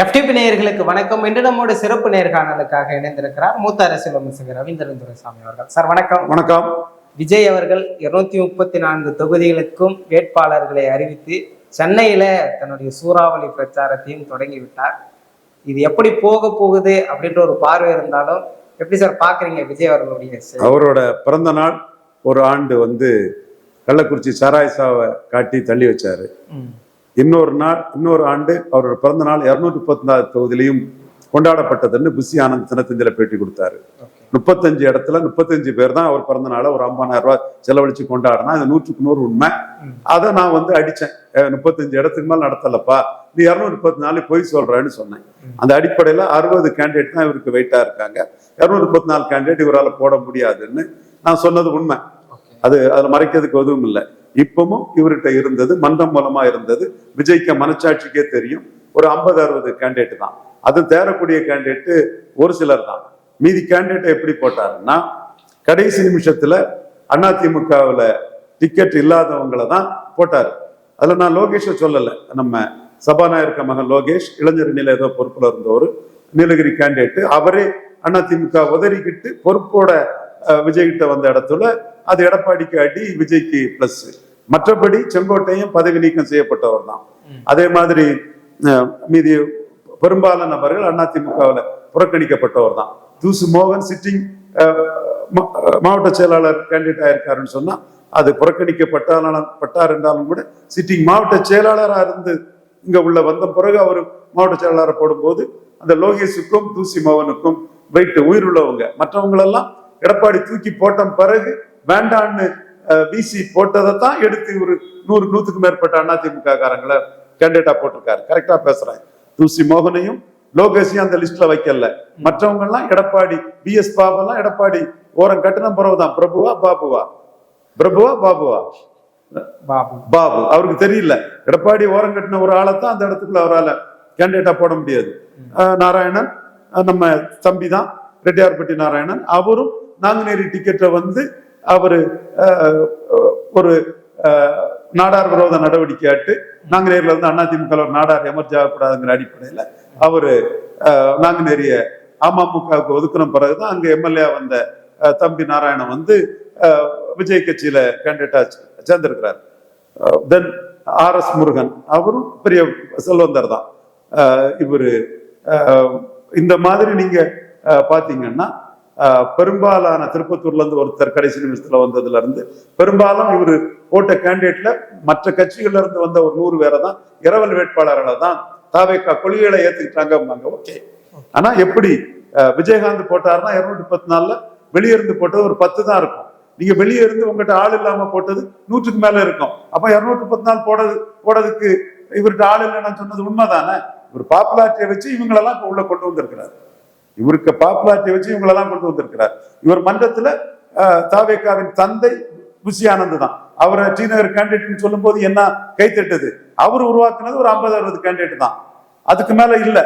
FTP நேயர்களுக்கு வணக்கம். இன்று நம்மோட சிறப்பு நேர்காணலுக்காக இணைந்திருக்கிறார் மூத்த அரசியல் விமர்சகர் ரவீந்திரன் துரைசாமி அவர்கள். சார் வணக்கம். வணக்கம். விஜய் அவர்கள் 234 தொகுதிகளுக்கும் வேட்பாளர்களை அறிவித்து சென்னையில தன்னுடைய சூறாவளி பிரச்சாரத்தையும் தொடங்கிவிட்டார். இது எப்படி போக போகுது அப்படின்ற ஒரு பார்வை இருந்தாலும் எப்படி சார் பாக்குறீங்க விஜய் அவர்களுடைய? அவரோட பிறந்த நாள் ஒரு ஆண்டு கள்ளக்குறிச்சி சாராயசாவை காட்டி தள்ளி வச்சாரு. இன்னொரு ஆண்டு அவரோட பிறந்த நாள் 234 தொகுதியிலையும் கொண்டாடப்பட்டதுன்னு புஷி ஆனந்த் தினத்தந்தில பேட்டி கொடுத்தாரு. 35 இடத்துல 35 பேர் தான் அவர் பிறந்த நாளை ஒரு 50,000 ரூபாய் செலவழிச்சு கொண்டாடினா இது 100க்கு 100 உண்மை. அதை நான் அடிச்சேன். 35 இடத்துக்கு மேல நடத்தலப்பா, நீ 234 போய் சொல்றேன்னு சொன்னேன். அந்த அடிப்படையில 60 கேண்டிடேட் தான் இவருக்கு வெயிட்டா இருக்காங்க. 234 கேண்டிடேட் இவரால் போட முடியாதுன்னு நான் சொன்னது உண்மை. அதுல மறைக்கிறதுக்கு எதுவும் இல்லை. இப்பவும் இவர்கிட்ட இருந்தது மன்றம் மூலமா இருந்தது. விஜய்க்கு மனச்சாட்சிக்கே தெரியும் ஒரு 50-60 கேண்டிடேட் தான். அது தேரக்கூடிய கேண்டிடேட் ஒரு சிலர் தான். மீதி கேண்டிடேட் எப்படி போட்டாருன்னா கடைசி நிமிஷத்துல அதிமுகவுல டிக்கெட் இல்லாதவங்களை தான் போட்டாரு. அதுல நான் லோகேஷை சொல்லல. நம்ம சபாநாயகர் மகன் லோகேஷ் இளைஞரணியில ஏதோ பொறுப்புல இருந்தவர், நீலகிரி கேண்டிடேட். அவரே அதிமுக உதறிக்கிட்டு பொறுப்போட விஜய்கிட்ட வந்த இடத்துல அது எடப்பாடிக்கு அடி, விஜய்க்கு பிளஸ். மற்றபடி செங்கோட்டையும் பதவி நீக்கம் செய்யப்பட்டவர் தான். அதே மாதிரி மீதி பெரும்பாலான நபர்கள் அதிமுகவில் புறக்கணிக்கப்பட்டவர் தான். தூசு மோகன் சிட்டிங் மாவட்ட செயலாளர் கேண்டிடேட் ஆயிருக்காருன்னு சொன்னா அது புறக்கணிக்கப்பட்டார் என்றாலும் கூட சிட்டிங் மாவட்ட செயலாளராக இருந்து இங்க வந்த பிறகு அவர் மாவட்ட செயலாளரை போடும்போது அந்த லோகேஷுக்கும் தூசி மோகனுக்கும் வெயிட் உயிர் உள்ளவங்க. மற்றவங்களெல்லாம் எடப்பாடி தூக்கி போட்ட பிறகு வேண்டான்னு பிசி போட்டதை தான் எடுத்து ஒரு 100-100க்கு மேற்பட்ட அதிமுக காரங்களை கேண்டிடேட்டா போட்டிருக்காரு. கரெக்டா பேசுறேன். தூசி மோகனையும் லோகேஷையும் அந்த லிஸ்ட்ல வைக்கல. மற்றவங்க எல்லாம் எடப்பாடி BS பாபெல்லாம் எடப்பாடி ஓரம் கட்டின பிறகுதான் பிரபுவா பாபுவா பாபு அவருக்கு தெரியல. எடப்பாடி ஓரம் கட்டின ஒரு ஆளைத்தான் அந்த இடத்துக்குள்ள அவரால் கேண்டிடேட்டா போட முடியாது. நாராயணன் நம்ம தம்பி தான், ரெட்டியார்பட்டி நாராயணன். அவரும் நாங்குநேரி டிக்கெட்டை அவரு ஒரு நாடார் விரோத நடவடிக்கை ஆட்டு நாங்குநேரில அதிமுக ஒரு நாடார் எமர்ஜ் ஆகக்கூடாதுங்கிற அடிப்படையில அவரு நாங்குநேரிய அமமுகவுக்கு ஒதுக்கின பிறகுதான் அங்க எம்எல்ஏ வந்த தம்பி நாராயணன் விஜய் கட்சியில கேண்டிடேட்டா சேர்ந்திருக்கிறார். தென் RS முருகன் அவரும் பெரிய செல்வந்தர் தான். இவரு இந்த மாதிரி நீங்க பாத்தீங்கன்னா பெரும்பாலான திருப்பத்தூர்ல இருந்து ஒருத்தர் கடைசி நிமிஷத்துல வந்ததுல இருந்து பெரும்பாலும் இவரு போட்ட கேண்டிடேட்ல மற்ற கட்சிகள்ல இருந்து வந்த ஒரு 100 பேரை தான் இரவல் வேட்பாளர்களை தான் தாவேக்கா கொள்கைகளை ஏத்துக்கிட்டாங்க. ஓகே. ஆனா எப்படி விஜயகாந்த் போட்டாருன்னா 214 வெளியே இருந்து போட்டது ஒரு 10 தான் இருக்கும். நீங்க வெளியே இருந்து உங்ககிட்ட ஆள் இல்லாம போட்டது 100க்கு மேல இருக்கும். அப்ப 214 போடுறதுக்கு இவர்கிட்ட ஆள் இல்லைன்னு சொன்னது உண்மைதானே? இவர் பாப்புலாரிட்டியை வச்சு இவங்களெல்லாம் உள்ள கொண்டு வந்திருக்கிறார். இவருக்கு பாப்புலாரிட்டியை வச்சு இவங்களெல்லாம் கொண்டு வந்திருக்கிறார். இவர் மன்றத்துல தாவேக்காவின் தந்தை புஷி ஆனந்த் தான். அவரை டிநகர் கேண்டிடேட் சொல்லும் போது என்ன கைத்தட்டது? அவர் உருவாக்குனது ஒரு 50-60 கேண்டிடேட் தான். அதுக்கு மேல இல்ல.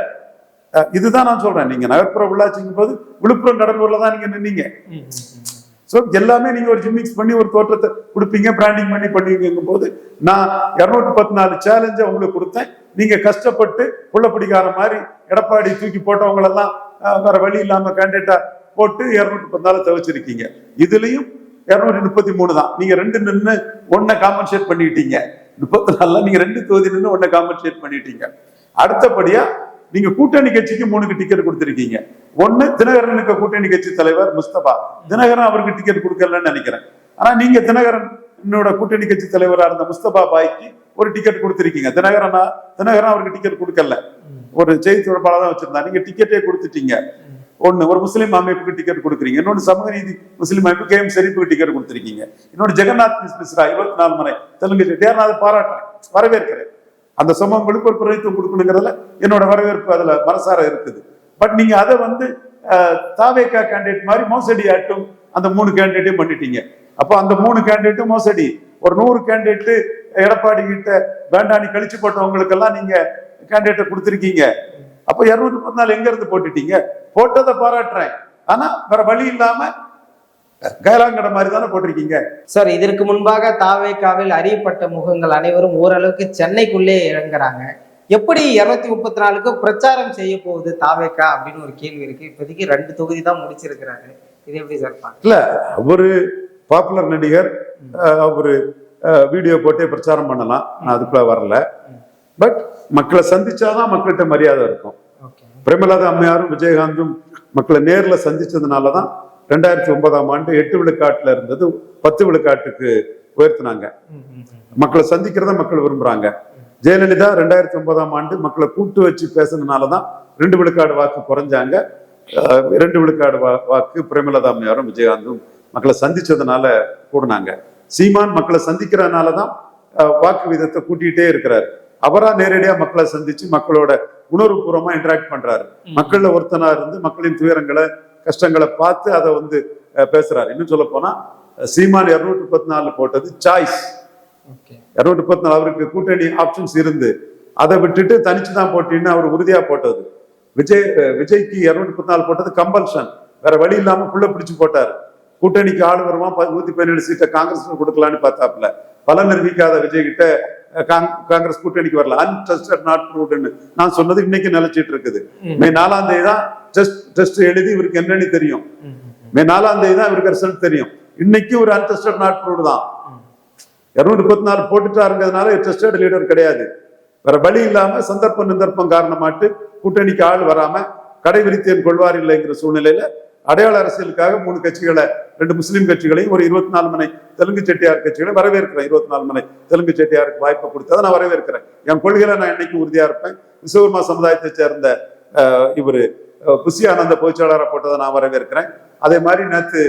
இதுதான் நான் சொல்றேன். நீங்க நகர்ப்புற உள்ளாட்சிங்கும் போது விழுப்புரம் கடலூர்ல தான் நீங்க நின்னீங்க. சோ எல்லாமே நீங்க ஒரு ஜிம்மிக்ஸ் பண்ணி ஒரு தோற்றத்தை கொடுப்பீங்க, பிராண்டிங் பண்ணுவீங்கும் போது நான் 214 சேலஞ்சை உங்களுக்கு கொடுத்தேன். நீங்க கஷ்டப்பட்டு புள்ளப்பிடிக்கார மாதிரி எடப்பாடி தூக்கி போட்டவங்களெல்லாம் வேற வழி இல்லாம கேண்டிடேட்டா போட்டு 214 தவிச்சிருக்கீங்க. இதுலயும் 233 தான். நீங்க 2 நின்று 1 காம்பன்சேட் பண்ணிட்டீங்க. 34 நீங்க 2 தொகுதி நின்று 1 காம்பன்சேட் பண்ணிட்டீங்க. அடுத்தபடியா நீங்க கூட்டணி கட்சிக்கு 3 டிக்கெட் கொடுத்திருக்கீங்க. 1 தினகரனுக்கு கூட்டணி கட்சி தலைவர் முஸ்தபா. தினகரன் அவருக்கு டிக்கெட் கொடுக்கலன்னு நினைக்கிறேன். ஆனா நீங்க தினகரன் கூட்டணி கட்சி தலைவரா இருந்த முஸ்தபா பாய்க்கு ஒரு டிக்கெட் கொடுத்திருக்கீங்க. தினகரன் அவருக்கு டிக்கெட் கொடுக்கல. ஒரு செய்தி தொடர்பாளர் தான் வச்சிருந்தா. நீங்க டிக்கெட்டே கொடுத்துட்டீங்க. ஒரு முஸ்லீம் அமைப்புக்கு டிக்கெட் கொடுக்குறீங்க. இன்னொன்று சமூக நீதி முஸ்லீம் அமைப்பு KM ஷெரீஃபுக்கு டிக்கெட் கொடுத்திருக்கீங்க. இன்னொன்று ஜெகநாத் மிஸ்ரா 24 முறை தெலுங்கு நான் அதை பாராட்டுறேன், வரவேற்கிறேன். அந்த சமூகங்களுக்கு ஒரு பிரதித்துவம் கொடுக்கணுங்கிறதுல என்னோட வரவேற்பு அதுல மனசார இருக்குது. பட் நீங்க அதை தாவேக்கா கேண்டிடேட் மாதிரி மோசடி ஆட்டும் அந்த 3 கேண்டிடேட்டையும் பண்ணிட்டீங்க. அப்போ அந்த 3 கேண்டிடேட்டும் மோசடி. ஒரு 100 கேண்டிடேட் எடப்பாடி கிட்ட வேண்டாணி கழிச்சு போட்டவங்களுக்கு எல்லாம் நீங்க கேண்டிடேட்டை கொடுத்திருக்கீங்க. அப்ப 214 எங்க இருந்து போட்டுட்டீங்க? போட்டதை பாராட்டுறேன். ஆனா வேற வழி இல்லாம கைலாங்கட மாதிரி தானே போட்டிருக்கீங்க. சார், இதற்கு முன்பாக தாவேக்காவில் அறியப்பட்ட முகங்கள் அனைவரும் ஓரளவுக்கு சென்னைக்குள்ளே இறங்குறாங்க. எப்படி 234க்கு பிரச்சாரம் செய்ய போகுது தாவேக்கா அப்படின்னு ஒரு கேள்வி இருக்கு. இப்போதைக்கு 2 தொகுதி தான் முடிச்சிருக்கிறாரு. இது எப்படி சார் பாக்க? இல்ல, அவரு பாப்புலர் நடிகர், அவரு வீடியோ போட்டே பிரச்சாரம் பண்ணலாம், நான் அதுக்குள்ள வரல. பட் மக்களை சந்திச்சாதான் மக்கள்கிட்ட மரியாதை இருக்கும். பிரேமலதா அம்மையாரும் விஜயகாந்தும் மக்களை நேர்ல சந்திச்சதுனாலதான் 2009ஆம் ஆண்டு 8 விழுக்காட்டுல இருந்தது 10 விழுக்காட்டுக்கு உயர்த்தினாங்க. மக்களை சந்திக்கிறத மக்கள் விரும்புறாங்க. ஜெயலலிதா 2009ஆம் ஆண்டு மக்களை கூட்டு வச்சு பேசுனதுனாலதான் 2 விழுக்காடு வாக்கு குறைஞ்சாங்க. 2 விழுக்காடு வாக்கு பிரேமலதா அம்மையாரும் விஜயகாந்தும் மக்களை சந்திச்சதுனால கூடுனாங்க. சீமான் மக்களை சந்திக்கிறதுனாலதான் வாக்கு விதத்தை கூட்டிகிட்டே இருக்கிறாரு. அவரா நேரடியா மக்களை சந்திச்சு மக்களோட உணர்வுபூர்வமா இன்டராக்ட் பண்றாரு. மக்கள்ல ஒருத்தனா இருந்து மக்களின் துயரங்களை கஷ்டங்களை பார்த்து அதை பேசுறாரு. இன்னும் சொல்ல போனா சீமான் 234 போட்டது சாய்ஸ். 234 அவருக்கு கூட்டணி ஆப்ஷன்ஸ் இருந்து அதை விட்டுட்டு தனிச்சுதான் போட்டின்னு அவர் உறுதியா போட்டது. விஜய்க்கு 234 போட்டது கம்பல்ஷன், வேற வழி இல்லாம புள்ள பிடிச்சு போட்டாரு. கூட்டணிக்கு ஆள் வருமா 117 சீட்டை காங்கிரஸ் கொடுக்கலான்னு பார்த்தாப்புல. பலன் நிரூபிக்காத விஜய் கிட்ட காங்கிரஸ் கூட்டணிக்கு வரல. அன்ட்ரஸ்டட் நாட் ப்ரூவ்டுன்னு நான் சொன்னது இன்னைக்கு நிலைச்சிட்டு இருக்குது. மே 4ஆம் தேதி தான் டெஸ்ட் எழுதி இவருக்கு என்னன்னு தெரியும். மே 4ஆம் தேதி தான் இவருக்கு ரிசல்ட் தெரியும். இன்னைக்கு ஒரு அன்ட்ரஸ்டட் நாட் ப்ரூவ்டு தான். 234 போட்டுட்டாருங்கிறதுனால ட்ரஸ்டட் லீடர் கிடையாது. வேற வழி இல்லாம சந்தர்ப்பம் காரணமாட்டு கூட்டணிக்கு ஆள் வராம கடை விரித்தேன் கொள்வார் இல்லைங்கிற சூழ்நிலையில அடையாள அரசியலுக்காக 3 கட்சிகளை, 2 முஸ்லீம் கட்சிகளையும் ஒரு 24 மனை தெலுங்கு செட்டியார் கட்சிகளை வரவேற்கிறேன். 24 மனை தெலுங்கு செட்டியாருக்கு வாய்ப்பு கொடுத்ததை நான் வரவேற்கிறேன். என் கொள்கையில நான் இன்னைக்கு உறுதியா இருப்பேன். விஸ்வகர்மா சமுதாயத்தை சேர்ந்த இவரு புசி ஆனந்த பொதுச்செயலாளரை போட்டதை நான் வரவேற்கிறேன். அதே மாதிரி நேற்று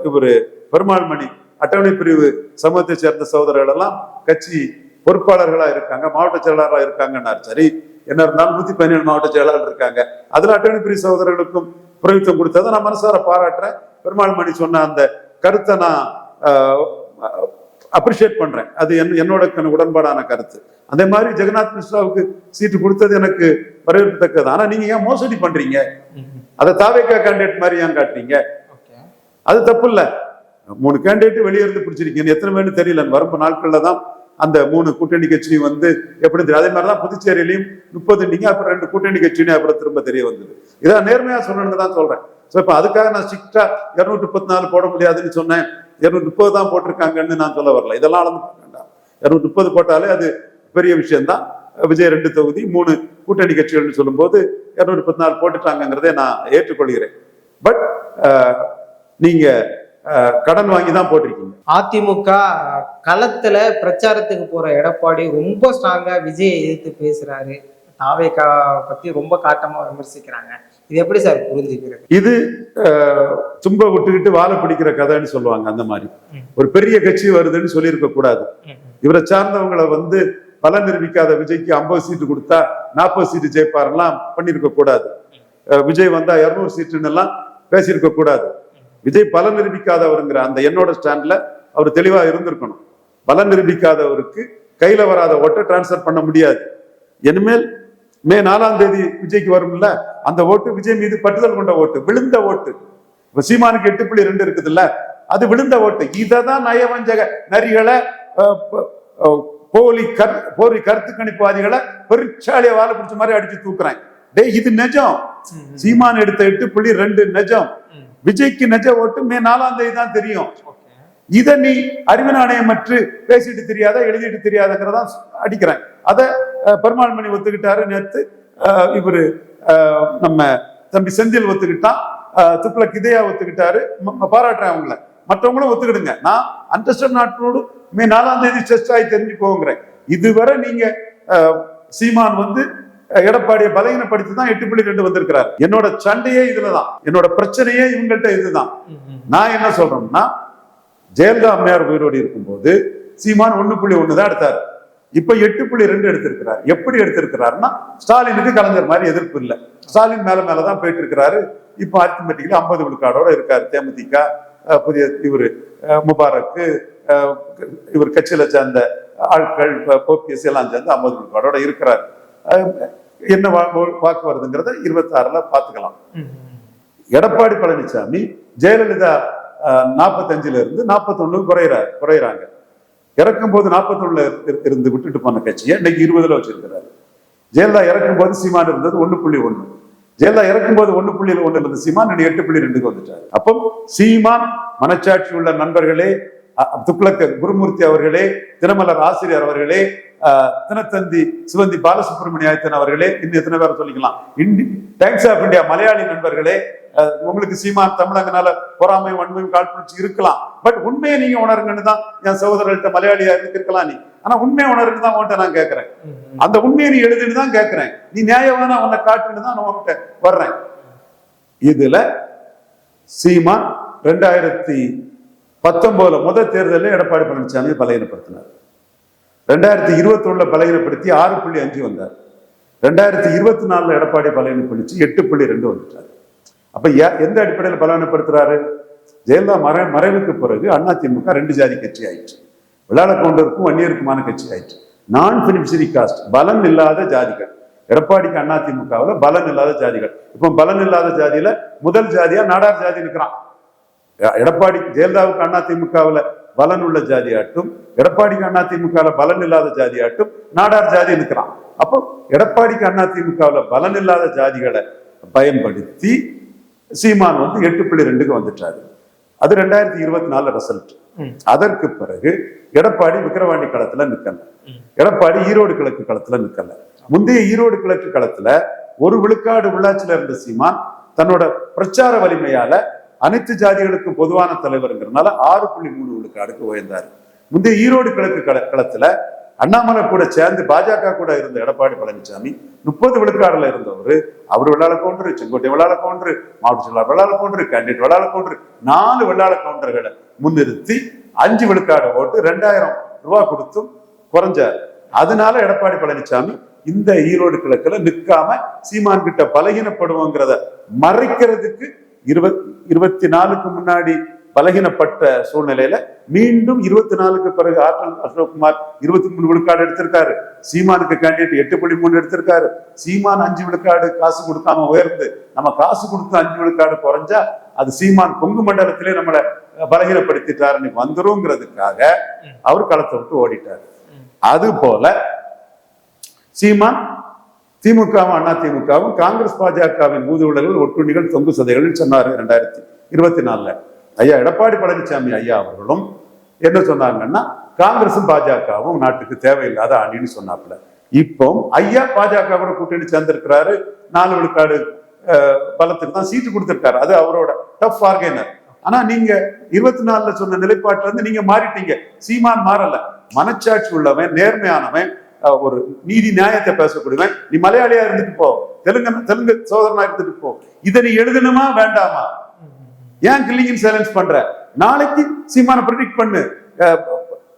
இவரு பெருமாள்மணி அட்டவணை பிரிவு சமூகத்தை சேர்ந்த சகோதரர்கள் எல்லாம் கட்சி பொறுப்பாளர்களா இருக்காங்க, மாவட்ட செயலாளராக இருக்காங்கன்னாரு. சரி, என்ன இருந்தாலும் 117 மாவட்ட செயலாளர் இருக்காங்க. அதுல அட்டவணை பிரிவு சகோதரர்களுக்கும் பிரதித்துவம் கொடுத்ததை நான் மனசார பாராட்டுறேன். பெருமாள்மணி சொன்ன அந்த கருத்தை நான் அப்ரிஷியேட் பண்றேன். அது என்னோட உடன்பாடான கருத்து. அதே மாதிரி ஜெகநாத் மிஸ்ராவுக்கு சீட்டு கொடுத்தது எனக்கு வரவேற்கத்தக்கது. ஆனா நீங்க ஏன் மோசடி பண்றீங்க? அதை தாவேக்கா கேண்டிடேட் மாதிரி ஏன் காட்டுறீங்க? அது தப்பு இல்ல. 3 கேண்டிடேட் வெளியே இருந்து பிடிச்சிருக்கீங்க, எத்தனை பேர்னு தெரியல. வரம்பு நாட்கள்ல தான் அந்த 3 கூட்டணி கட்சியும் எப்படி தெரியும். அதே மாதிரிதான் புதுச்சேரியிலையும் 30 அப்புறம் 2 கூட்டணி கட்சியும் அப்புறம் திரும்ப தெரிய வந்தது. இதான் நேர்மையா சொல்லணும்னு தான் சொல்றேன். இப்ப அதுக்காக நான் ஸ்ட்ரிக்டா 234 போட முடியாதுன்னு சொன்னேன், 230 தான் போட்டிருக்காங்கன்னு நான் சொல்ல வரல. இதெல்லாம் அளந்து பார்க்க வேண்டாம். 230 போட்டாலே அது பெரிய விஷயம்தான். விஜய் 2 தொகுதி 3 கூட்டணி கட்சிகள்னு சொல்லும் போது 234 போட்டுட்டாங்கிறதே நான் ஏற்றுக்கொள்கிறேன். பட் நீங்க கடன் வாங்கி தான் போட்டிருக்கீங்க. அதிமுக களத்துல பிரச்சாரத்துக்கு போற எடப்பாடி ரொம்ப ஸ்ட்ராங்கா விஜயை எதிர்த்து பேசுறாரு. தாவேக்கா பத்தி ரொம்ப காட்டமா விமர்சிக்கிறாங்க. இது எப்படி சார் புரிஞ்சுக்கிறது? இது தும்ப விட்டுக்கிட்டு வாழை பிடிக்கிற கதைன்னு சொல்லுவாங்க. அந்த மாதிரி ஒரு பெரிய கட்சி வருதுன்னு சொல்லியிருக்க கூடாது. இவரை சார்ந்தவங்களை பலன் நிரூபிக்காத விஜய்க்கு 50 சீட்டு கொடுத்தா 40 சீட்டு ஜெயிப்பாரெல்லாம் பண்ணிருக்க கூடாது. விஜய் வந்தா 200 சீட்டுன்னு எல்லாம் பேசியிருக்க கூடாது. விஜய் பலன் நிரூபிக்காதவருங்கிற அந்த என்னோட ஸ்டாண்ட்ல அவர் தெளிவா இருந்திருக்கணும். பலன் நிரூபிக்காதவருக்கு கையில வராத ஓட்டை டிரான்ஸ்பர் பண்ண முடியாது. இனிமேல் மே 4ஆம் தேதி விஜய்க்கு வரும்ல, அந்த ஓட்டு விஜய் மீது பட்டுதல் கொண்ட ஓட்டு, விழுந்த ஓட்டு. இப்ப சீமானுக்கு 8.2 இருக்குதுல்ல, அது விழுந்த ஓட்டு. இததான் நயவஞ்சக நரிகளை, போலி கருத்து கணிப்புவாதிகளை பெருச்சாலிய வாழை பிடிச்ச மாதிரி அடிச்சு தூக்குறேன். இது நிஜம். சீமான் எடுத்த 8.2 நிஜம். விஜய்க்கு நிஜ ஓட்டு மே 4ஆம் தேதி தான் தெரியும். இத நீ அறிவு நாணயம் மற்று பேசிட்டு தெரியாத, எழுதிட்டு தெரியாதங்கிறதா அடிக்கிறேன். அத பெருமாள்மணி ஒத்துக்கிட்டாரு. நேற்று இவரு நம்ம தம்பி செந்தில் ஒத்துக்கிட்டான், துப்ளக் இதயா ஒத்துக்கிட்டாரு. பாராட்டுறேன் அவங்கள. மற்றவங்களும் ஒத்துக்கிடுங்க. நான் அன்டெஸ்டட் நாட்டோடு மே 4ஆம் தேதி டெஸ்ட் ஆகி தெரிஞ்சு போங்கிறேன். இதுவரை நீங்க சீமான் எடப்பாடியை பலகீனப்படுத்தி தான் 8.2 வந்திருக்கிறார். என்னோட சண்டையே இதுலதான், என்னோட பிரச்சனையே இவங்கள்ட்ட இதுதான். நான் என்ன சொல்றேன்னா, ஜெயலலிதா அம்மையார் உயிரோடு இருக்கும்போது சீமான் 1.1 தான் எடுத்தாரு. இப்ப 8.2 எடுத்திருக்கிறார். எப்படி எடுத்திருக்கிறாருன்னா, ஸ்டாலினுக்கு கலைஞர் மாதிரி எதிர்ப்பு இல்லை. ஸ்டாலின் மேலதான் போயிட்டு இருக்கிறாரு. இப்ப அரித்மெட்டிக்கலி 50 விழுக்காடோட இருக்காரு. தேமுதிக புதிய இவரு முபாரக்கு, இவர் கட்சியில சேர்ந்த ஆட்கள், ஓபிஎஸ் எல்லாம் சேர்ந்து 50 விழுக்காடோட இருக்கிறார். என்ன வாக்கு வருதுங்கிறத 26ல பாத்துக்கலாம். எடப்பாடி பழனிசாமி ஜெயலலிதா 45ல இருந்து 41 குறையிறாங்க. இறக்கும் போது 41ல இருந்து விட்டுட்டு போன கட்சியை இன்னைக்கு 20ல வச்சிருக்கிறாரு. ஜெயலலிதா இறக்கும் போது சீமான் இருந்தது 1.1. ஜெயலலிதா இறக்கும் போது 1.1 இருந்த சீமான் 8.2க்கு வந்துட்டார். அப்போ சீமான் மனச்சாட்சி உள்ள நண்பர்களே, துக்ளக் குருமூர்த்தி அவர்களே, தினமலர் ஆசிரியர் அவர்களே, தினத்தந்தி சிவந்தி பாலசுப்ரமணியன் அவர்களே, இன்னும் எத்தனை பேரை சொல்லிக்கலாம், டைம்ஸ் ஆஃப் இந்தியா மலையாளி நண்பர்களே, உங்களுக்கு சீமான் தமிழங்கனால பொறாமை வன்மையும் காழ்ப்புணர்ச்சி இருக்கலாம். பட் உண்மையை நீங்க உணருங்கன்னு தான் என் சகோதரர்கள்ட்ட மலையாளியா இருக்கலாம் நீ. ஆனா உண்மையை உணருன்னு தான் உன்கிட்ட நான் கேட்கிறேன். அந்த உண்மையை நீ எழுதுன்னு தான் கேட்கிறேன். நீ நியாயமான உன்னை காட்டுன்னு தான் நான் உன்கிட்ட வர்றேன். இதுல சீமான் 2019 முதல் தேர்தலில் எடப்பாடி பழனிசாமியை பலகீனப்படுத்தினார். 2021 பலகீனப்படுத்தி 6.5 வந்தார். 2024 எடப்பாடி பலகீனப்படுத்தி 8.2 வந்துட்டார். அப்ப எந்த அடிப்படையில் பலவீனப்படுத்துறாரு? ஜெயலலிதா மறைவுக்கு பிறகு அதிமுக 2 ஜாதி கட்சி ஆயிடுச்சு. விளாட கவுண்டருக்கும் வன்னியருக்குமான கட்சி ஆயிடுச்சு. நான் பெனிஃபிஷரி காஸ்ட், பலன் இல்லாத ஜாதிகள். எடப்பாடிக்கு அதிமுகவில் பலன் இல்லாத ஜாதிகள். இப்போ பலன் இல்லாத ஜாதியில முதல் ஜாதியா நாடார் ஜாதி இருக்கிறான். எடப்பாடி ஜெயலலிதாவுக்கு அதிமுகவில் பலன் உள்ள ஜாதியாட்டும், எடப்பாடிக்கு அதிமுகவில் பலன் இல்லாத ஜாதியாட்டும் நாடார் ஜாதி இருக்கிறான். அப்போ எடப்பாடிக்கு அதிமுகவில் பலன் இல்லாத ஜாதிகளை பயன்படுத்தி சீமான் 8.2க்கு வந்துட்டாரு. அது 2024 ரிசல்ட். அதற்கு பிறகு எடப்பாடி விக்கிரவாண்டி களத்துல நிக்கல, எடப்பாடி ஈரோடு கிழக்கு களத்துல நிக்கல. முந்தைய ஈரோடு கிழக்கு களத்துல 1 விழுக்காடு உள்ளாட்சியில இருந்த சீமான் தன்னோட பிரச்சார வலிமையால அனைத்து ஜாதிகளுக்கும் பொதுவான தலைவருங்கிறதுனால 6.3 விழுக்காடுக்கு உயர்ந்தாரு. முந்தைய ஈரோடு கிழக்கு களத்துல அண்ணாமலை கூட சேர்ந்து பாஜக கூட இருந்த எடப்பாடி பழனிசாமி 30 விழுக்காடுல இருந்தவர். அவர் வெள்ளாள கவுண்டர், செங்கோட்டை வெள்ளாள கவுண்டர், மாவட்ட செயலாளர் வெள்ளாள கவுண்டர், கேண்டிடேட் வெள்ளாள கவுண்டர், 4 வெள்ளாள கவுண்டர்களை முன்னிறுத்தி 5 விழுக்காடு ஓட்டு 2000 ரூபாய் கொடுத்தும் குறைஞ்சார். அதனால எடப்பாடி பழனிசாமி இந்த ஈரோடு கிழக்குல நிற்காம சீமான் கிட்ட பலகீனப்படுவோங்கிறத மறைக்கிறதுக்கு 24க்கு முன்னாடி பலகீனப்பட்ட சூழ்நிலையில மீண்டும் 24க்கு பிறகு ஆற்றல் அசோக்குமார் 23 விழுக்காடு எடுத்திருக்காரு. சீமானுக்கு கேண்டிடேட் 8.3 எடுத்திருக்காரு. சீமான் 5 விழுக்காடு காசு கொடுக்காம உயர்ந்து நம்ம காசு கொடுத்து 5 விழுக்காடு குறைஞ்சா அது சீமான் கொங்கு மண்டலத்திலே நம்மளை பலகீனப்படுத்திட்டாருன்னு வந்துருங்கிறதுக்காக அவர் களத்தை விட்டு ஓடிட்டாரு. அது போல சீமான் திமுகவும் அதிமுகவும் காங்கிரஸ் பாஜகவின் ஊதுவிடல்கள் ஒட்டுண்ணிகள் தொங்கு சதைகள் சொன்னாரு 2024. ஐயா எடப்பாடி பழனிசாமி ஐயா அவர்களும் என்ன சொன்னாங்கன்னா காங்கிரசும் பாஜகவும் நாட்டுக்கு தேவையில்லாத அணின்னு சொன்னாப்புல. இப்போ ஐயா பாஜக கூட கூட்டணி சேர்ந்திருக்கிறாரு. 4 விழுக்காடு பலத்துக்கு தான் சீட்டு கொடுத்திருக்காரு. அது அவரோட டஃப் பார்கெனர். ஆனா நீங்க 24ல சொன்ன நிலைப்பாட்டுல நீங்க மாறிட்டீங்க. சீமான் மாறல. மனச்சாட்சி உள்ளவன், நேர்மையானவன், ஒரு நீதி நியாயத்தை பேசக்கூடியவன். நீ மலையாளியா இருந்துட்டு போ, தெலுங்கு சோதரனா இருந்துட்டு போ. இதை நீ எழுதணுமா வேண்டாமா? ஏன் கில்லிங் சைலன்ஸ் பண்ற? நாளைக்கு சீமான ப்ரெடிக்ட் பண்ணு,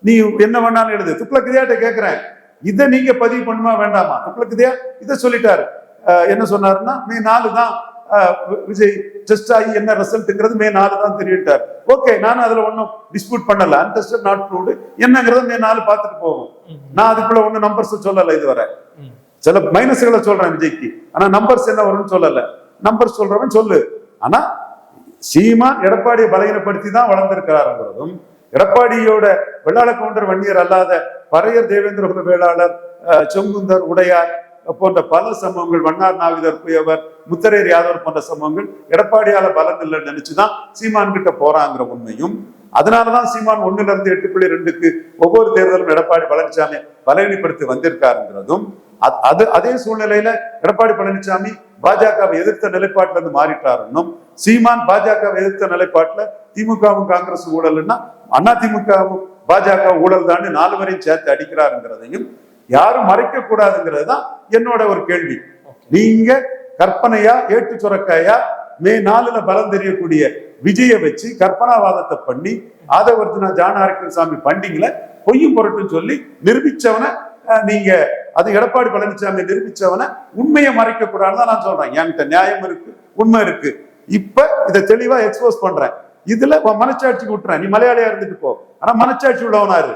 நீ என்ன வேணாலும் எழுது. துக்ளக்தியாட்ட கேட்கிறேன், இதை நீங்க பதிவு பண்ணுமா வேண்டாமா? துக்ளக்தியா இதை சொல்லிட்டாரு. என்ன சொன்னாருன்னா மே 4 தான் விஜய் டெஸ்ட் ஆகி என்ன ரிசல்ட்ங்கிறது மே 4 தான் தெரிவிட்டார். ஓகே, நானும் அதுல ஒன்னும் டிஸ்பியூட் பண்ணல. அன்டெஸ்டட் நாட் ப்ரூவ்டு என்னங்கிறத மே 4 பார்த்துட்டு போகும். நான் அதுக்குள்ள ஒன்னும் நம்பர்ஸ் சொல்லல. இதுவரை சில மைனஸ்களை சொல்றேன் விஜய்க்கு, ஆனா நம்பர்ஸ் என்ன வரும்னு சொல்லல. நம்பர்ஸ் சொல்றவன் சொல்லு. ஆனா சீமான் எடப்பாடியை பலகீனப்படுத்தி தான் வளர்ந்திருக்கிறாருங்கிறதும், எடப்பாடியோட வெள்ளாள கவுண்டர் வன்னியர் அல்லாத பறையர் தேவேந்திர வேளாளர், செங்குந்தர், உடையார் போன்ற பல சம்பவங்கள், வண்ணார் நாவிதர் புயவர், முத்தரையர் யாதவர் போன்ற சம்பவங்கள் எடப்பாடியால பலன் இல்லைன்னு நினைச்சுதான் சீமான் கிட்ட போறாங்கிற உண்மையும், அதனாலதான் சீமான் 1ல இருந்து 8.2க்கு ஒவ்வொரு தேர்தலும் எடப்பாடி பழனிசாமி பலவீனப்படுத்தி வந்திருக்காருங்கிறதும், அதே சூழ்நிலையில எடப்பாடி பழனிசாமி பாஜகவை எதிர்த்த நிலைப்பாட்டுல இருந்து மாறிட்டாருன்னும், சீமான் பாஜகவை எதிர்த்த நிலைப்பாட்டுல திமுகவும் காங்கிரஸ் ஊழல்னா அதிமுகவும் பாஜக ஊழல் தான் 4 வரையும் சேர்த்து அடிக்கிறாருங்கிறதையும் யாரும் மறைக்க கூடாதுங்கிறது தான் என்னோட ஒரு கேள்வி. நீங்க கற்பனையா ஏட்டு சுரக்காயா மே 4ல பலம் தெரியக்கூடிய விஜய வச்சு கற்பனாவாதத்தை பண்ணி ஆதவர்ஜுனா ஜானாரிசாமி பண்டிங்ல பொய்யும் பொருட்டுன்னு சொல்லி நிரூபிச்சவன நீங்க, அது எடப்பாடி பழனிசாமி நிரூபிச்சவன உண்மையை மறைக்க கூடாதுன்னு தான் நான் சொல்றேன். என்கிட்ட நியாயம் இருக்கு, உண்மை இருக்கு. இப்ப இதை தெளிவா எக்ஸ்போஸ் பண்றேன். இதுல மனச்சாட்சிக்கு விட்டுறேன். நீ மலையாளியா இருந்துட்டு போ, ஆனா மனச்சாட்சி உள்ளவனாரு.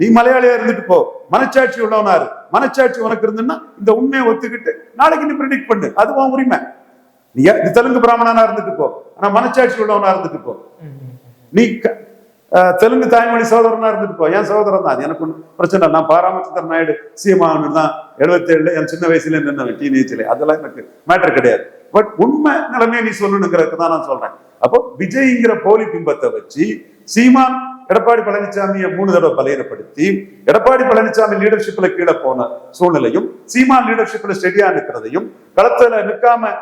நீ மலையாளியா இருந்துட்டு போ, மனச்சாட்சி உள்ளவனாரு. மனச்சாட்சி உனக்கு இருந்துன்னா இந்த உண்மையை ஒத்துக்கிட்டு நாளைக்கு நீ ப்ரெடிக்ட் பண்ணு, அது உன் உரிமை. நீ தெலுங்கு பிராமணனா இருந்துட்டு போ, ஆனா மனச்சாட்சி உள்ளவனா இருந்துட்டு போ. நீ தெலுங்கு தாய்மொழி சகோதரனா இருந்துட்டு போ, என் சகோதரன் தான், அது எனக்கு ஒன்றும் பிரச்சனை இல்லை. நான் பாராமச்சந்திர நாயுடு சிஎம் தான் 77 என் சின்ன வயசுல நின்று டீனேஜ்ல, அதெல்லாம் எனக்கு மேட்டர் கிடையாது. பட் உண்மை நிலைமையை நீ சொல்லணுங்கிறதுக்கு தான் நான் சொல்றேன். அப்போ விஜய்ங்கிற போலி பிம்பத்தை வச்சு சீமான் எடப்பாடி பழனிசாமியை 3 தடவை பலையப்படுத்தி எடப்பாடி பழனிசாமி லீடர்ஷிப்ல கீழே போன சூழ்நிலையும் சீமான் லீடர்ஷிப்ல ஸ்டெடியா நிற்கிறதையும் களத்துல நிற்காம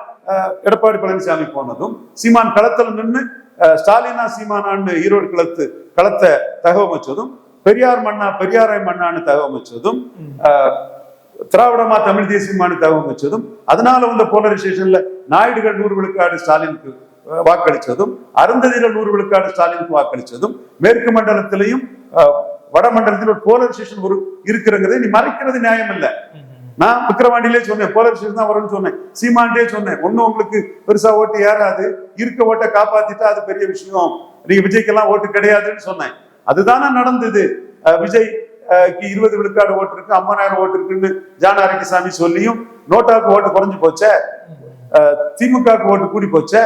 எடப்பாடி பழனிசாமி போனதும் சீமான் களத்துல நின்று ஸ்டாலினா சீமானான்னு ஈரோடு களத்தை தகவமைச்சதும் பெரியார் மண்ணா பெரியாரை மண்ணான்னு தகவமைச்சதும் திராவிடமா தமிழ் தேசியமானு தகவமைச்சதும் அதனால வந்த போலரைசேஷன்ல நாயுடுகள் 100 விழுக்காடு ஸ்டாலினுக்கு வாக்களிச்சதும் அருந்ததிகள் 100 விழுக்காடு ஸ்டாலினுக்கு வாக்களிச்சதும் மேற்கு மண்டலத்திலையும் வட மண்டலத்தில் ஒரு போலரைசேஷன் இருக்கிறங்கிறத நீ மறைக்கிறது நியாயம் இல்லை. நான் விக்கிரவாண்டியிலே சொன்னேன் போலரைசேஷன் தான் வரும்னு சொன்னேன், சீமான்டே சொன்னேன். ஒன்னும் உங்களுக்கு பெருசா ஓட்டு ஏறாது, இருக்க ஓட்டை காப்பாத்திட்டா அது பெரிய விஷயம், நீங்க விஜய்க்கெல்லாம் ஓட்டு கிடையாதுன்னு சொன்னேன். அதுதானே நடந்தது. விஜய் 20 விழுக்காடு ஓட்டு இருக்கு, 50,000 ஓட்டு இருக்குன்னு ஜான் ஆரோக்கியசாமி சொல்லியும் நோட்டாவுக்கு ஓட்டு குறைஞ்சு போச்சே, திமுகவுக்கு ஓட்டு கூடி போச்சே,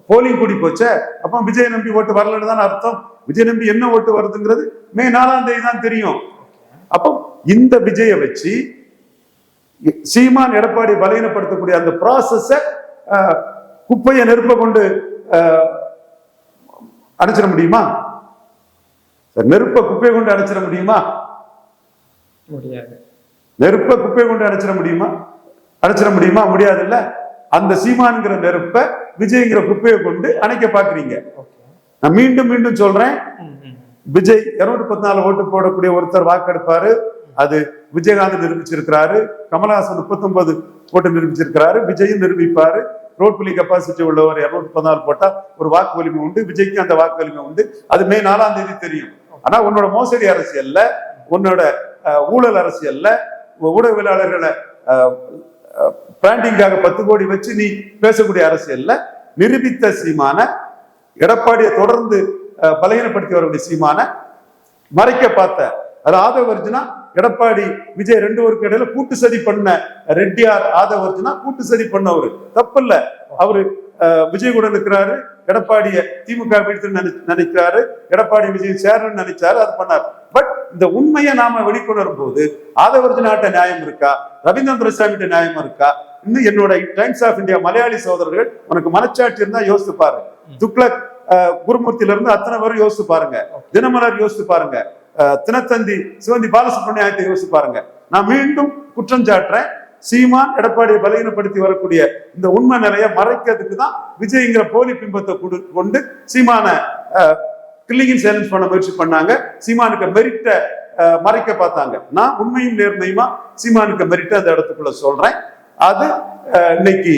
போலிங் கூடி போச்சே. அப்போ விஜய் நம்பி ஓட்டு வரலன்னு தான் அர்த்தம். விஜய் நம்பி என்ன ஓட்டு வருதுங்கிறது மே 4ஆம் தேதி தான் தெரியும். அப்போ இந்த விஜயை வச்சு சீமான் எடப்பாடி பலவீனப்படுத்தக்கூடிய அந்த ப்ராசஸ குப்பையை நெருப்ப கொண்டு அடைச்சிட முடியுமா? நெருப்ப குப்பை கொண்டு அடைச்சிட முடியுமா? முடியாது. நெருப்ப குப்பை கொண்டு அடைச்சிட முடியுமா? முடியாது இல்ல. அந்த சீமான்கிற நெருப்ப விஜய்ங்கிற குப்பையை கொண்டு அணைக்க பாக்குறீங்க. நான் மீண்டும் மீண்டும் சொல்றேன், விஜய் 214 ஓட்டு போடக்கூடிய ஒருத்தர் வாக்கெடுப்பாரு, அது விஜயகாந்த் நிரூபிச்சிருக்கிறாரு. கமலஹாசன் 39 ஓட்டு நிரூபிச்சிருக்கிறாரு, விஜயும் நிரூபிப்பாரு. ரோட் புலி கெப்பாசிட்டி உள்ளவர் 214 போட்டா ஒரு வாக்கு வலிமை உண்டு, விஜய்க்கு அந்த வாக்கு வலிமை உண்டு. அது மே 4ஆம் தேதி தெரியும். ஆனா உன்னோட மோசடி அரசியல்ல, உன்னோட ஊழல் அரசியல்ல, ஊடகவியலாளர்களை பிராண்டிங்காக 10 கோடி வச்சு நீ பேசக்கூடிய அரசியல்ல நிரூபித்த சீமான எடப்பாடியை தொடர்ந்து பலகீனப்படுத்தி வரக்கூடிய சீமான மறைக்க பார்த்த அது ஆதவர்ஜுனா எடப்பாடி விஜய் 2 பேருக்கு இடையில கூட்டு சதி பண்ண ரெட்டியார் ஆதவர்ஜுனா கூட்டு சதி பண்ணவரு, தப்பு இல்ல. அவரு விஜய் கூட இருக்கிறாரு, எடப்பாடிய திமுக வீழ்த்து நினைக்கிறாரு, எடப்பாடி விஜய் சேரன்னு நினைச்சாரு, அது பண்ணாரு. பட் இந்த உண்மையை நாம வெளிக்கொணரும் போது ஆதவர்ஜுனாட்ட நியாயம் இருக்கா, ரவீந்திரன் துரைசாமிட்ட நியாயம் இருக்கா? இன்னும் என்னோட டைம்ஸ் ஆஃப் இந்தியா மலையாளி சகோதரர்கள் உனக்கு மனச்சாட்சி இருந்தா யோசித்து பாரு. துக்ளக் குருமூர்த்தியில இருந்து அத்தனை பேரும் யோசித்து பாருங்க, தினமலர் யோசித்து பாருங்க, தினத்தந்தி சிவந்தி பாலசுப்ரமணியத்தை யோசித்து பாருங்க. நான் மீண்டும் குற்றம் சாட்டுறேன், சீமான் எடப்பாடியை பலகீனப்படுத்தி வரக்கூடிய இந்த உண்மை நிலையை மறைக்கிறதுக்கு தான் விஜய்ங்கிற போலி பிம்பத்தை கொண்டு சீமான கில்லிங் சேலஞ்ச் பண்ண முயற்சி பண்ணாங்க. சீமானுக்கு மெரிட்ட மறைக்க பார்த்தாங்க. நான் உண்மையும் நேர்மையுமா சீமானுக்கு மெரிட்ட அந்த இடத்துக்குள்ள சொல்றேன். அது இன்னைக்கு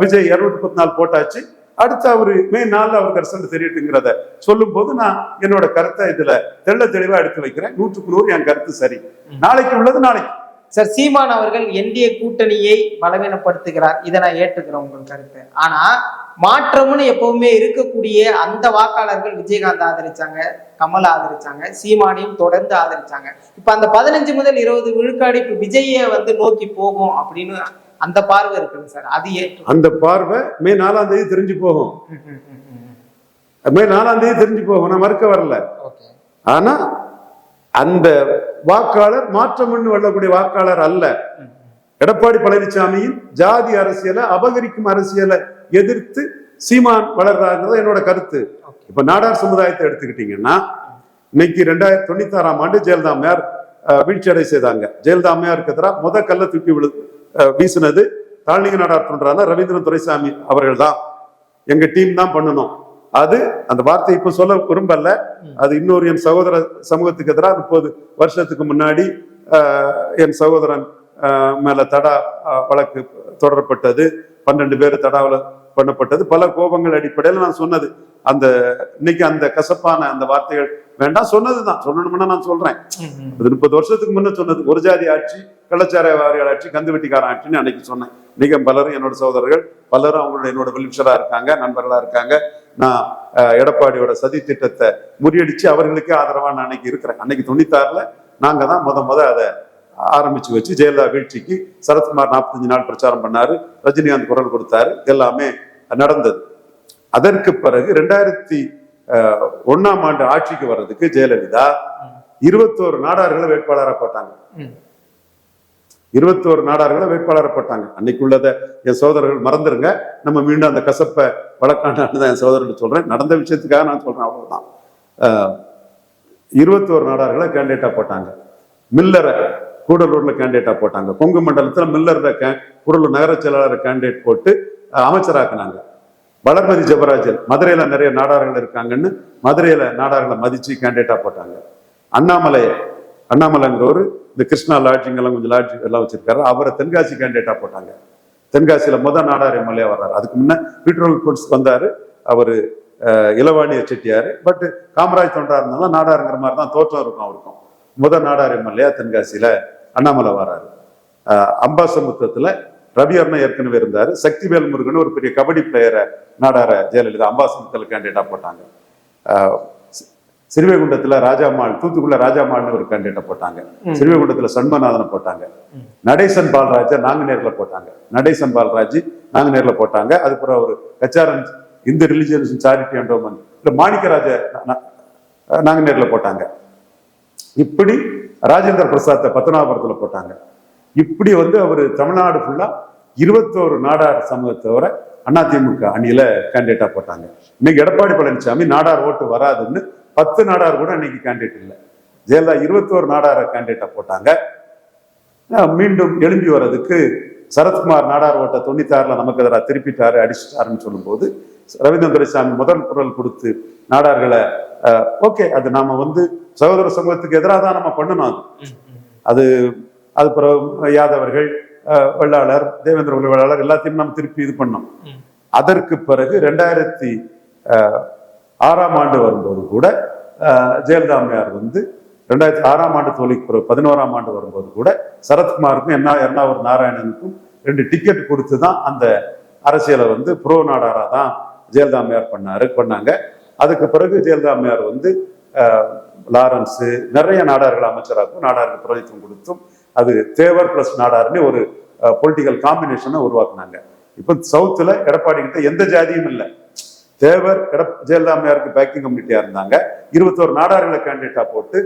விஜய் 214 போட்டாச்சு. அடுத்து அவரு மே 4 அவருக்கு ரிசல்ட் தெரியட்டுங்கிறத சொல்லும் போது நான் என்னோட கருத்தை இதுல தெளிவா எடுத்து வைக்கிறேன். 100க்கு 100 என் கருத்து சரி. நாளைக்கு உள்ளது நாளைக்கு. சார், சீமான் அவர்கள் என்டிஏ கூட்டணியை பலவீனப்படுத்துகிறார், இதை நான் ஏற்றுக்கிறேன் உங்கள் கருத்து. ஆனா மாற்றம்னு எப்பவுமே இருக்கக்கூடிய அந்த வாக்காளர்கள் விஜயகாந்த் ஆதரிச்சாங்க, கமல் ஆதரிச்சாங்க, சீமானையும் தொடர்ந்து ஆதரிச்சாங்க. இப்ப அந்த 15 முதல் 20 விழுக்காடு இப்ப விஜய நோக்கி போகும் அப்படின்னு அந்த பார்வை இருக்குங்க சார். அது அந்த பார்வை மே 4ஆம் தேதி தெரிஞ்சு போகும். மே 4ஆம் தேதி தெரிஞ்சு போகும், நான் மறுக்க வரல. ஆனா அந்த வாக்காளர் மாற்றம்னு வரக்கூடிய வாக்காளர் அல்ல. எடப்பாடி பழனிசாமியின் ஜாதி அரசியலை அபகரிக்கும் அரசியலை எதிர்த்து சீமான் வளர்றாங்கிறது என்னோட கருத்து. இப்ப நாடார் சமுதாயத்தை எடுத்துக்கிட்டீங்கன்னா, இன்னைக்கு 2096ஆம் ஆண்டு ஜெயலலிதா அம்மையார் வீழ்ச்சி அடை செய்தாங்க. ஜெயலலிதா அம்மையாருக்கு எதிராக கல்ல தூக்கி வீசினது தாழ்நிலை நாடார் பண்றாங்க ரவீந்திரன் துரைசாமி அவர்கள் தான். எங்க டீம் தான் பண்ணணும். அது அந்த வார்த்தை இப்ப சொல்ல விரும்பல. அது இன்னொரு என் சகோதர சமூகத்துக்கு எதிராக 30 வருஷத்துக்கு முன்னாடி என் சகோதரன் மேல தடா வழக்கு தொடரப்பட்டது. 12 பேர் தடாவில் பண்ணப்பட்டது. பல கோபங்கள் அடிப்படையில் நான் சொன்னது. அந்த இன்னைக்கு அந்த கசப்பான அந்த வார்த்தைகள் வேண்டாம், சொன்னதுதான். சொல்லணும்னா நான் சொல்றேன், 30 வருஷத்துக்கு முன்ன சொன்னது. ஒரு ஜாதி ஆட்சி, கள்ளச்சாராய வாரியால் ஆட்சி, கந்து வெட்டிக்காரன் ஆட்சின்னு அன்னைக்கு சொன்னேன். இன்னைக்கு பலரும் என்னோட சகோதரர்கள், பலரும் அவங்களோட என்னோட வெல்விஷரா இருக்காங்க, நண்பர்களா இருக்காங்க. நான் எடப்பாடியோட சதி திட்டத்தை முறியடிச்சு அவர்களுக்கே ஆதரவா நான் அன்னைக்கு இருக்கிறேன். அன்னைக்கு 96ல நாங்க தான் முத அதை ஆரம்பிச்சு வச்சு ஜெயலலிதா வீழ்ச்சிக்கு சரத்குமார் 45 நாள் பிரச்சாரம் பண்ணாரு, ரஜினிகாந்த் குரல் கொடுத்தாரு, எல்லாமே நடந்தது. அதற்கு பிறகு 1ஆம் ஆண்டு ஆட்சிக்கு வர்றதுக்கு ஜெயலலிதா 21 நாடார்களை வேட்பாளராக போட்டாங்க. 21 நாடார்களை வேட்பாளராக போட்டாங்க. அன்னைக்குள்ளத என் சோதரர்கள் மறந்துருங்க. நம்ம மீண்டும் அந்த கசப்பை வழக்காண்டான்னு தான் என் சோதரர்கள் சொல்றேன். நடந்த விஷயத்துக்காக நான் சொல்றேன், அவ்வளவுதான். 21 நாடார்களை கேண்டிடேட்டா போட்டாங்க. மில்லரை கூடலூர்ல கேண்டிடேட்டா போட்டாங்க. கொங்கு மண்டலத்துல மில்லர் கூடலூர் நகர செயலாளர் கேண்டிடேட் போட்டு அமைச்சராக்குனாங்க. வளர்மதி ஜெபராஜன் மதுரையில நிறைய நாடார்கள் இருக்காங்கன்னு மதுரையில நாடார்களை மதிச்சு கேண்டிடேட்டா போட்டாங்க. அண்ணாமலைங்கிறவரு இந்த கிருஷ்ணா லாட்ஜிங் எல்லாம் கொஞ்சம் லாட்ஜி எல்லாம் வச்சிருக்காரு. அவரை தென்காசி கேண்டிடேட்டா போட்டாங்க. தென்காசியில நாடார் எம்எல்ஏ வர்றாரு. அதுக்கு முன்ன பீட்ரோல் கோட்ஸ் வந்தாரு அவரு, இளவாணிய செட்டியாரு. பட் காமராஜ் தொண்டா இருந்தாலும் நாடாருங்கிற மாதிரி தான் தோற்றம் இருக்கும் அவருக்கும். நாடார் எம்எல்ஏ தென்காசியில அண்ணாமலை வர்றாரு. அம்பாசமுத்திரத்துல ரவி அண்ணா ஏற்கனவே இருந்தாரு. சக்திவேல் முருகன் ஒரு பெரிய கபடி பிளேயரை நாடார ஜெயலலிதா அம்பாசமுத்திரத்துல கேண்டிடேட்டா போட்டாங்க. சிறுவைகுண்டத்துல ராஜாமாள், தூத்துக்குள்ள ராஜாமாள்னு ஒரு கேண்டிடேட்டை போட்டாங்க. சிறுவைகுண்டத்துல சண்மநாதனை போட்டாங்க. நடேசன் பால்ராஜ நாங்குநேர்ல போட்டாங்க. நடேசன் பால்ராஜ் நாங்குநேர்ல போட்டாங்க. அதுக்கப்புறம் ஒரு கச்சாரன் இந்து ரிலிஜியஸ் சாரிட்டி என்டோமென்ட் இல்ல மாணிக்கராஜ நாங்குநேர்ல போட்டாங்க. இப்படி ராஜேந்திர பிரசாத்தை பத்மநாபபுரத்துல போட்டாங்க. இப்படி அவரு தமிழ்நாடு ஃபுல்லா 21 நாடார் சமூகத்தவரை அதிமுக அணியில கேண்டிடேட்டா போட்டாங்க. இன்னைக்கு எடப்பாடி பழனிசாமி நாடார் ஓட்டு வராதுன்னு 10 நாடார் கூட இன்னைக்கு கேண்டிடேட் இல்லை. ஜெயலலிதா 21 நாடார கேண்டிடேட்டா போட்டாங்க. மீண்டும் எழும்பி வர்றதுக்கு சரத்குமார் நாடார் ஓட்டை 96ல நமக்கு எதிராக திருப்பிட்டாரு, அடிச்சுட்டாருன்னு சொல்லும் போது ரவீந்திரன் துரைசாமி முதல் குரல் கொடுத்து நாடார்களை ஓகே, அது நாம சகோதர சமூகத்துக்கு எதிராக தான் நம்ம பண்ணணும். அது பிறகு யாதவர்கள், வெள்ளாளர், தேவேந்திர வெள்ளாளர் எல்லாத்தையும் நம்ம திருப்பி இது பண்ணோம். அதற்கு பிறகு 2006ஆம் ஆண்டு வரும்போது கூட ஜெயலலிதா அம்மையார் 2006ஆம் ஆண்டு தோல்விக்கு பிறகு 11ஆம் ஆண்டு வரும்போது கூட சரத்குமாருக்கும் எர்ணாவூர் நாராயணனுக்கும் 2 டிக்கெட் கொடுத்து தான் அந்த அரசியலை ப்ரோ நாடாரா தான் ஜெயலலிதா அம்மையார் பண்ணாங்க. அதுக்கு பிறகு ஜெயலலிதா அம்மையார் லாரன்ஸ் நிறைய நாடார்கள் அமைச்சராகவும் நாடாருக்கு பிரதித்துவம் கொடுத்தும் அது தேவர் பிளஸ் நாடார்னு ஒரு பொலிட்டிக்கல் காம்பினேஷனை உருவாக்குனாங்க. இப்ப சவுத்துல எடப்பாடி கிட்ட எந்த ஜாதியும் இல்லை. தேவர் ஜெயலலிதா அம்மையாருக்கு பேக்கிங் கமிட்டியா இருந்தாங்க. 21 நாடார்களை கேண்டிடேட்டா போட்டு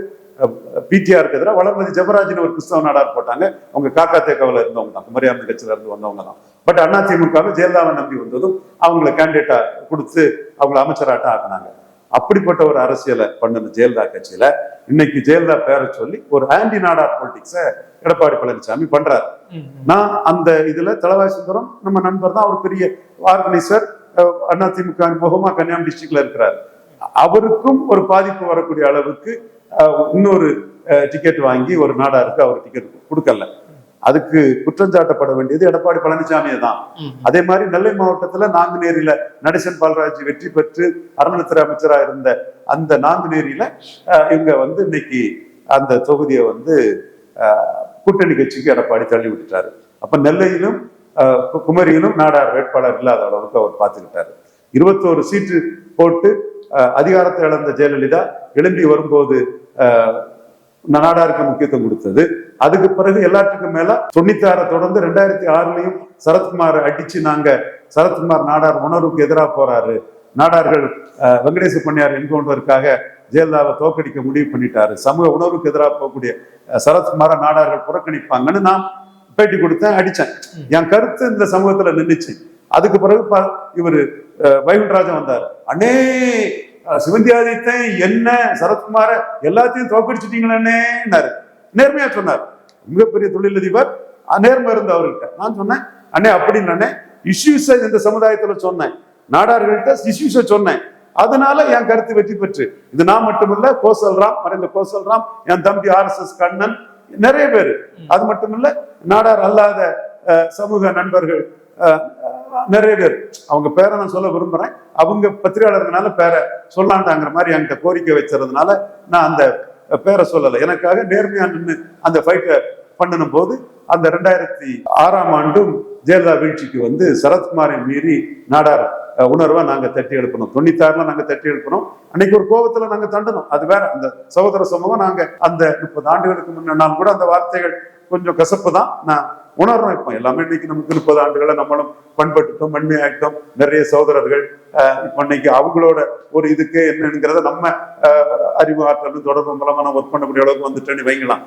பிடிஆருக்கு எதிராக வளர்மதி ஜெபராஜன் ஒரு கிறிஸ்தவ நாடார் போட்டாங்க. அவங்க காக்கா தேக்கவில் இருந்தவங்க தான், குமரியாமி கட்சியில இருந்து வந்தவங்க தான். பட் அதிமுக ஜெயலலிதாவை நம்பி வந்ததும் அவங்களை கேண்டிடேட்டா கொடுத்து அவங்களை அமைச்சராட்டம் ஆக்குனாங்க. அப்படிப்பட்ட ஒரு அரசியலை பண்ண ஜெயலலிதா கட்சியில இன்னைக்கு ஜெயலலிதா பேரை சொல்லி ஒரு ஆன்டி நாடார் பொலிட்டிக்ஸ எடப்பாடி பழனிசாமி பண்றாரு. நான் அந்த இதுல தலவாய் சுந்தரம் நம்ம நண்பர் தான், ஒரு பெரிய ஆர்கனைசர், அதிமுக முகமா கன்னியாகுமரி டிஸ்ட்ரிக்ட்ல இருக்கிறார். அவருக்கும் ஒரு பாதிப்பு வரக்கூடிய அளவுக்கு இன்னொரு டிக்கெட் வாங்கி ஒரு நாடாருக்கு அவர் டிக்கெட் கொடுக்கல. அதுக்கு குற்றஞ்சாட்டப்பட வேண்டியது எடப்பாடி பழனிசாமியை தான். அதே மாதிரி நெல்லை மாவட்டத்துல நாங்குநேரியில நடேசன் பால்ராஜ் வெற்றி பெற்று அறநிலைத்துறை அமைச்சரா இருந்த அந்த நாங்குநேரியில இவங்க இன்னைக்கு அந்த தொகுதியை கூட்டணி கட்சிக்கு எடப்பாடி தள்ளி விட்டுட்டாரு. அப்ப நெல்லையிலும் குமரியிலும் நாடார் வேட்பாளர் இல்லாத அளவுக்கு அவர் பார்த்துக்கிட்டாரு. 21 சீட்டு போட்டு அதிகாரத்தை இழந்த ஜெயலலிதா எழும்பி வரும்போது நாடாருக்கு முக்கியத்துவம் கொடுத்தது. அதுக்கு பிறகு எல்லாத்துக்கும் மேல 96 தொடர்ந்து 2006லயும் சரத்குமார் அடிச்சு சரத்குமார் நாடார் உணர்வுக்கு எதிராக போறாரு, நாடார்கள் வெங்கடேச பண்ணையார் என்கவுண்டருக்காக ஜெயலலிதாவை தோக்கடிக்க முடிவு பண்ணிட்டாரு, சமூக உணர்வுக்கு எதிராக போகக்கூடிய சரத்குமார நாடார்கள் புறக்கணிப்பாங்கன்னு நான் பேட்டி கொடுத்தேன், அடிச்சேன். என் கருத்து இந்த சமூகத்துல நின்றுச்சு. அதுக்கு பிறகு இவரு வைகுண்டராஜன் வந்தாரு. அண்ணே சிவந்தியாதித்தன் என்ன சரத்குமார எல்லாத்தையும் தோக்கடிச்சிட்டீங்களேன்னாரு. நேர்மையா சொன்னார். மிகப்பெரிய தொழிலதிபர், நேர்மை இருந்த அவர்கிட்ட. நான் சொன்னேன், அண்ணே அப்படின்னு இஷ்யூஸை இந்த சமுதாயத்துல சொன்னேன், நாடார்கள்ட்ட இஷ்யூஸை சொன்னேன். அதனால என் கருத்து வெற்றி பெற்று. இது நான் மட்டுமில்ல, கோசல்ராம், மறைந்த கோசல்ராம், என் தம்பி RSS கண்ணன், நிறைய பேரு. அது மட்டுமில்ல, நாடார் அல்லாத சமூக நண்பர்கள் நிறைய பேர். அவங்க பேரை நான் சொல்ல விரும்புறேன். அவங்க பத்திரிகையாளர்களால பேரை சொல்லாண்டாங்கிற மாதிரி என்கிட்ட கோரிக்கை வச்சதுனால நான் அந்த பேரை சொல்லலை. எனக்காக நேர்மையா நின்று அந்த ஃபைட்டை பண்ணணும் போது அந்த 2006ஆம் ஆண்டும் ஜெயலலிதா வீழ்ச்சிக்கு சரத்குமாரை மீறி நாடார் உணர்வை நாங்க தட்டி எழுப்பணும். 96ல நாங்க தட்டி எழுப்பணும். அன்னைக்கு ஒரு கோபத்துல நாங்க தண்டணும், அது வேற. அந்த சகோதர சமூகம் நாங்க அந்த 30 ஆண்டுகளுக்கு முன்னாள் கூட அந்த வார்த்தைகள் கொஞ்சம் கசப்பு தான் நான் உணர்றோம். இப்போ எல்லாமே இன்னைக்கு நமக்கு 30 ஆண்டுகளை நம்மளும் பண்பட்டுட்டோம், மண்மையாயிட்டோம், நிறைய சகோதரர்கள் இப்போ இன்னைக்கு அவங்களோட ஒரு இதுக்கு என்னங்கிறத நம்ம அறிவு ஆற்றலும் தொடர்பு மூலமா நம்ம ஒர்க் பண்ணக்கூடிய அளவுக்கு வந்துட்டேன்னு வைங்கலாம்.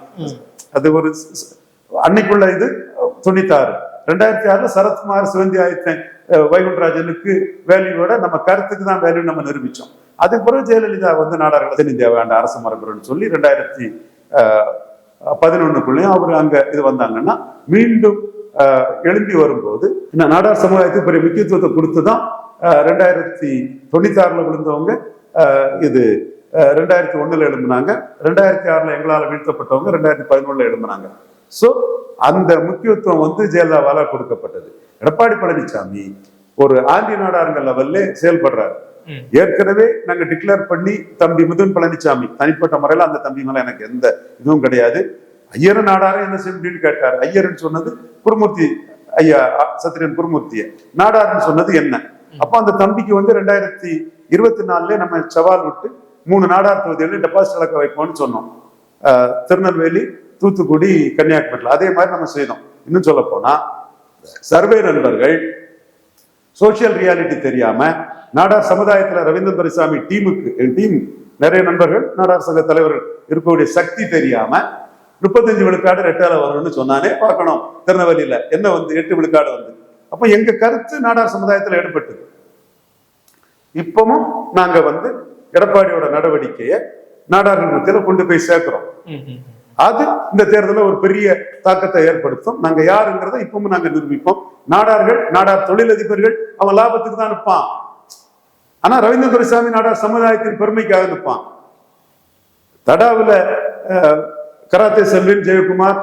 அது ஒரு அன்னைக்குள்ள இது 96. 2006 சரத்குமார் சிவந்தி ஆதித்தன் வைகுண்டராஜனுக்கு வேல்யூவோட நம்ம கருத்துக்கு தான் வேல்யூ நம்ம நிரூபிச்சோம். அதுக்கு பிறகு ஜெயலலிதா வந்து நாடார்கள் தென்னிந்தியா வேண்ட அரசு மரபுன்னு சொல்லி 2011 அவர் அங்க இது வந்தாங்கன்னா மீண்டும் எழும்பி வரும்போது நாடார் சமுதாயத்துக்கு பெரிய முக்கியத்துவத்தை கொடுத்துதான் 2096 விழுந்தவங்க இது 2001 எழும்பினாங்க, 2006 எங்களால் வீழ்த்தப்பட்டவங்க 2011 எழும்பினாங்க. சோ அந்த முக்கியத்துவம் வந்து ஜெயலலிதாவால கொடுக்கப்பட்டது. எடப்பாடி பழனிசாமி ஒரு ஆண்டி நாடாருங்க லெவல்ல செயல்படுறாரு. ஏற்கனவே நாங்க டிக்ளேர் பண்ணி தம்பி மிதுன் பழனிசாமி தனிப்பட்ட முறையில அந்த தம்பி மேல எனக்கு எந்த இதுவும் கிடையாது. ஐயர் நாடாரு என்ன செய்யணும்னு கேட்டாரு. ஐயர்னு சொன்னது குருமூர்த்தி ஐயா, சத்திரியன் குருமூர்த்திய. நாடாருன்னு சொன்னது என்ன? அப்ப அந்த தம்பிக்கு வந்து 2024 நம்ம சவால் விட்டு 3 நாடார் தொகுதிகளில் டெபாசிட் இழக்க வைப்போம்னு சொன்னோம். திருநெல்வேலி, தூத்துக்குடி, கன்னியாகுமரியில். அதே மாதிரி நம்ம செய்தோம். இன்னும் சொல்ல போனா சர்வே நண்பர்கள் சோசியல் ரியாலிட்டி தெரியாம நாடார் சமுதாயத்துல ரவீந்திரன் துரைசாமி டீம் நிறைய நண்பர்கள் நாடார் சங்க தலைவர்கள் இருக்கக்கூடிய சக்தி தெரியாம 35 விழுக்காடு ரெட்டால வரும்னு சொன்னானே பார்க்கணும். திருநெல்வேலியில என்ன வந்து 8 விழுக்காடு வந்து. அப்ப எங்க கருத்து நாடார் சமுதாயத்துல ஏற்பட்டது. இப்பவும் நாங்க வந்து எடப்பாடியோட நடவடிக்கையை நாடார்கள் மத்தியில கொண்டு போய் சேர்க்கிறோம். அது இந்த தேர்தலில் ஒரு பெரிய தாக்கத்தை ஏற்படுத்தும். நாங்க யாருங்கிறத இப்பவும் நாங்க நிரூபிப்போம். நாடார் தொழிலதிபர்கள் அவன் லாபத்துக்கு தான் நிற்பான். ஆனா ரவீந்திரன் துரைசாமி நாடார் சமுதாயத்தின் பெருமைக்காக நிற்பான். தடாவுல கராத்தே செல்வின், ஜெயக்குமார்,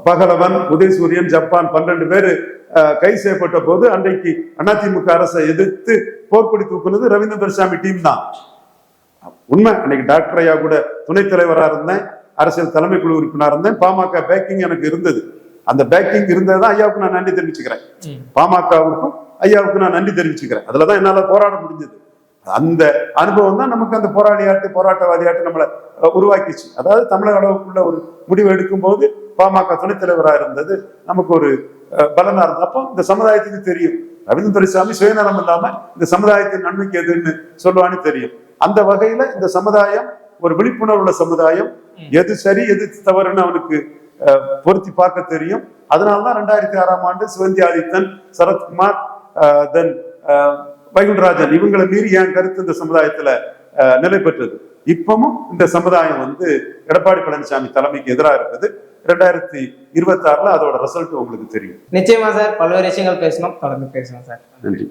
பகலவன், உதயசூரியன், ஜப்பான் 12 பேர் கைது செய்யப்பட்ட போது அன்றைக்கு அதிமுக அரசை எதிர்த்து போர்க்கொடி தூக்குனது ரவீந்திரன் துரைசாமி டீம் தான். உண்மை. அன்னைக்கு டாக்டர் ஐயா கூட துணைத் தலைவராக இருந்தேன், அரசியல் தலைமை குழு உறுப்பினராக இருந்தேன். பாமக பேக்கிங் எனக்கு இருந்தது. அந்த பேக்கிங் இருந்ததுதான் ஐயாவுக்கு நான் நன்றி தெரிவிச்சுக்கிறேன். பாமகவுக்கும் ஐயாவுக்கு நான் நன்றி தெரிவிச்சுக்கிறேன். அதுலதான் என்னால போராட முடிஞ்சது. அந்த அனுபவம் தான் நமக்கு அந்த போராட்டவாதியாட்டு நம்மளை உருவாக்கிச்சு. அதாவது தமிழக அளவுக்குள்ள ஒரு முடிவு எடுக்கும் போது பாமக துணைத் தலைவராக இருந்தது நமக்கு ஒரு பலனா இருந்தது. அப்போ இந்த சமுதாயத்துக்கு தெரியும் ரவீந்திரன் துரைசாமி சுயநலம் இல்லாம இந்த சமுதாயத்தின் நன்மைக்கு எதுன்னு சொல்லுவான்னு தெரியும். அந்த வகையில இந்த சமுதாயம் ஒரு விழிப்புணர்வுள்ள சமுதாயம். எது சரி எது தவறுன்னு அவனுக்கு பொருத்தி பார்க்க தெரியும். அதனாலதான் 2006 சிவந்தி ஆதித்தன், சரத்குமார், தென் வைகுண்டராஜன் இவங்களை மீறி என் கருத்து இந்த சமுதாயத்துல நிலை பெற்றது. இப்பவும் இந்த சமுதாயம் வந்து எடப்பாடி பழனிசாமி தலைமைக்கு எதிராக இருக்குது. 2026 அதோட ரிசல்ட் உங்களுக்கு தெரியும். நிச்சயமா சார், பல்வேறு விஷயங்கள் பேசணும், தொடர்ந்து பேசணும் சார். நன்றி.